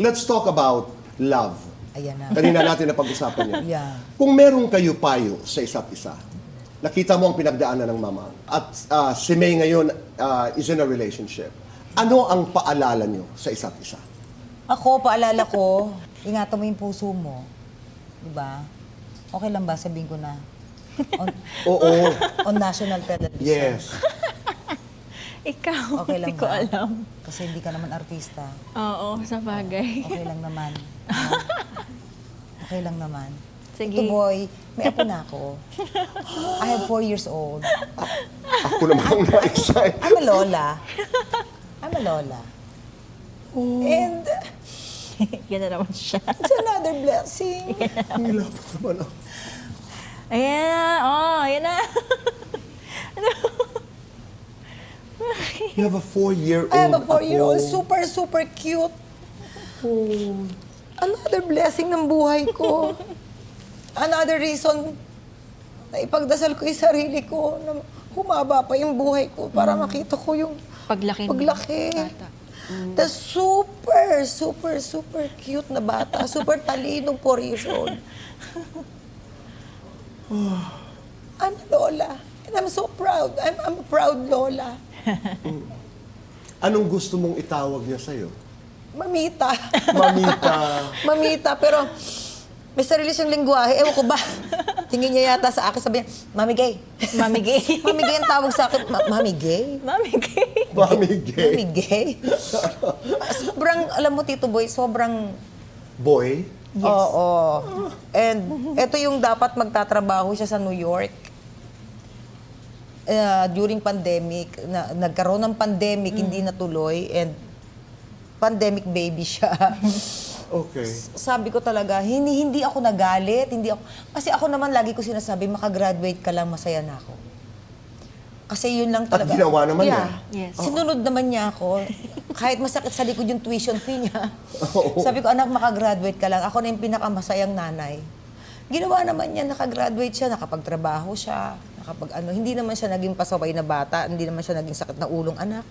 let's talk about love. Ayan na. Kanina natin na pag-usapan yan. Yeah. Kung meron kayo payo sa isa't isa, nakita mo ang pinagdaanan ng mama, at si May ngayon is in a relationship, ano ang paalala nyo sa isa't isa? Ako, paalala ko, ingatan mo yung puso mo. Diba? Okay lang ba? Sabihin ko na. Oo. On national television. Yes. Ikaw, Okay lang hindi ko ba? alam. Kasi hindi ka naman artista. Oo, sa bagay. Okay lang naman. Okay lang naman. Sige. Ito boy, may apo na ako. I have 4 years old. Ako naman ang na-excite. I'm a lola. I'm a lola. And Yan na naman siya. it's another blessing. Ang lapot naman ako. Ayan, ayan na. You have a 4-year-old I have a 4-year-old, ako. super, super cute. Another blessing ng buhay ko. Another reason na ipagdasal ko yung sarili ko na humaba pa yung buhay ko para makita ko yung Paglaki ng paglaki. bata. The super, super, super cute na bata. Super talinong 4 years old. I'm a lola. And I'm so proud. I'm a proud lola. Anong gusto mong itawag niya sa'yo? Mamita. Mamita. Mamita, pero may sarili siyang lingwahe. Ewan ko ba? Tingin niya yata sa akin, sabi niya, Mami Gay. Mami gay. Mami Gay ang tawag sa akin. Mami Gay? Mami gay. Mami gay. Mami Gay? Sobrang, alam mo, Tito Boy, sobrang... Boy? Yes. Oo. And ito yung dapat magtatrabaho siya sa New York. During pandemic, nagkaroon ng pandemic, hindi natuloy, and pandemic baby siya. Okay. Sabi ko talaga, hindi ako nagalit, kasi ako naman lagi ko sinasabi, makagraduate ka lang, masaya na ako. Kasi yun lang At talaga. ginawa naman niya. Yes. Sinunod naman niya ako. Kahit masakit sa likod yung tuition fee niya. Oo. Sabi ko, anak, makagraduate ka lang. Ako na yung pinakamasayang nanay. Ginawa naman niya, nakagraduate siya, nakapagtrabaho siya, hindi naman siya naging pasaway na bata, hindi naman siya naging sakit na ulong anak.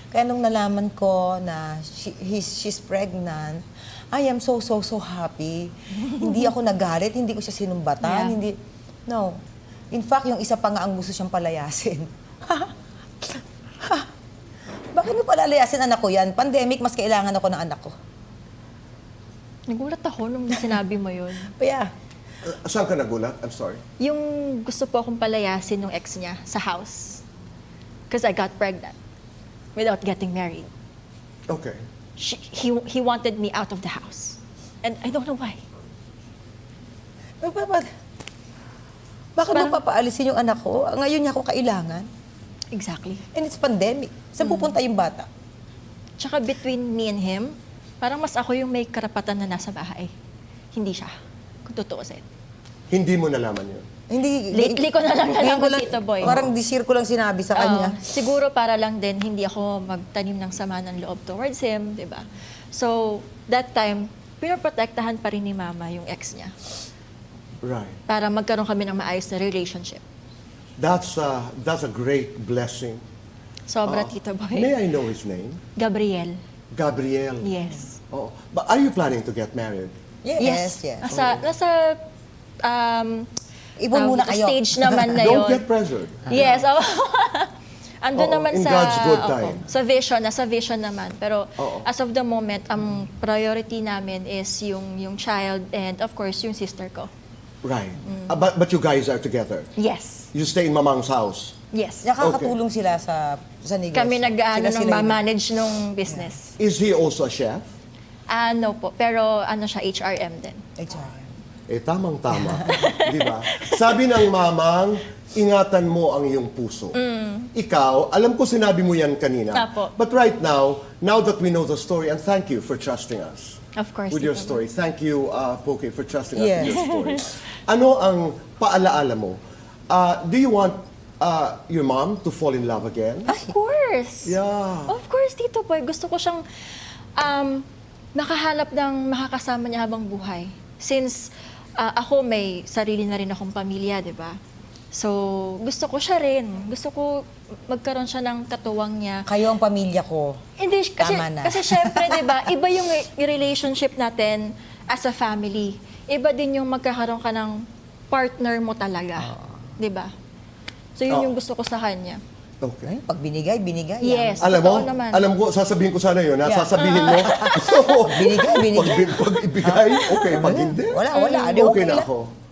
Kaya nung nalaman ko na she's pregnant, I am so happy. Hindi ako nagalit, hindi ko siya sinumbatan, Yeah. No. In fact, yung isa pa nga ang gusto siyang palayasin. Bakit mo palalayasin anak ko yan? Pandemic, mas kailangan ako ng anak ko. Nagulat ako nung sinabi mo yun. Kaya, Saan ka nagulat? I'm sorry. Yung gusto po akong palayasin ng ex niya sa house. Because I got pregnant without getting married. Okay. He wanted me out of the house. And I don't know why. bakit mo papaalisin yung anak ko? Ngayon niya ako kailangan. Exactly. And it's pandemic. Saan pupunta yung bata? Tsaka between me and him, parang mas ako yung may karapatan na nasa bahay. Hindi siya. Kung tutuusin. Hindi mo nalaman yun. Hindi. Lately ko na lang Ngayon ko nalaman, Tito Boy. Parang this year ko lang sinabi sa kanya. Siguro para lang din, hindi ako magtanim ng sama ng loob towards him, di ba? So, that time, pinoprotektahan pa rin ni Mama yung ex niya. Right. Para magkaroon kami ng maayos na relationship. That's a great blessing. Sobra, Tito Boy. May I know his name? Gabriel. Gabriel. Yes. Oh. But are you planning to get married? Yes. Nasa Ipon muna kayo. stage naman na Don't yun. get pressured. Yes. Andun Oo, naman in sa... God's good time. Sa vision, nasa vision naman. Pero Oo. as of the moment, ang priority namin is yung child and of course, yung sister ko. Right. But you guys are together. Yes. You stay in Mamang's house. Yes. Nakakatulong sila sa negosyo. Kami nag-ano Sila nung yung- manage nung business. Is he also a chef? No po. Pero ano siya, HRM din. HR. Tamang-tama. Di ba? Sabi ng mamang, ingatan mo ang iyong puso. Ikaw, alam ko sinabi mo yan kanina. Apo. But right now that we know the story, and thank you for trusting us Of course. with your Tito story. Boy. Thank you, Poke, for trusting us Yes. with your story. Ano ang paalaala mo? Do you want your mom to fall in love again? Of course. Yeah. Of course, Tito Boy. Gusto ko siyang makahanap ng makakasama niya habang buhay. Since ako may sarili na rin akong pamilya, di ba? So, gusto ko siya rin. Gusto ko magkaroon siya ng katuwang niya. Kayo ang pamilya ko. Hindi, kasi, Tama na. kasi syempre, di ba, iba yung relationship natin as a family. Iba din yung magkakaroon ka ng partner mo talaga. Di ba? So, yun yung gusto ko sa kanya. Okay. Pag binigay, binigay. Yes. Alam mo, totoo naman. alam ko, sasabihin ko sana yun, ha? Yeah. Sasabihin mo, Binigay, binigay. Pag ibigay, okay. Pag hindi, Wala. Di okay lang. na ako.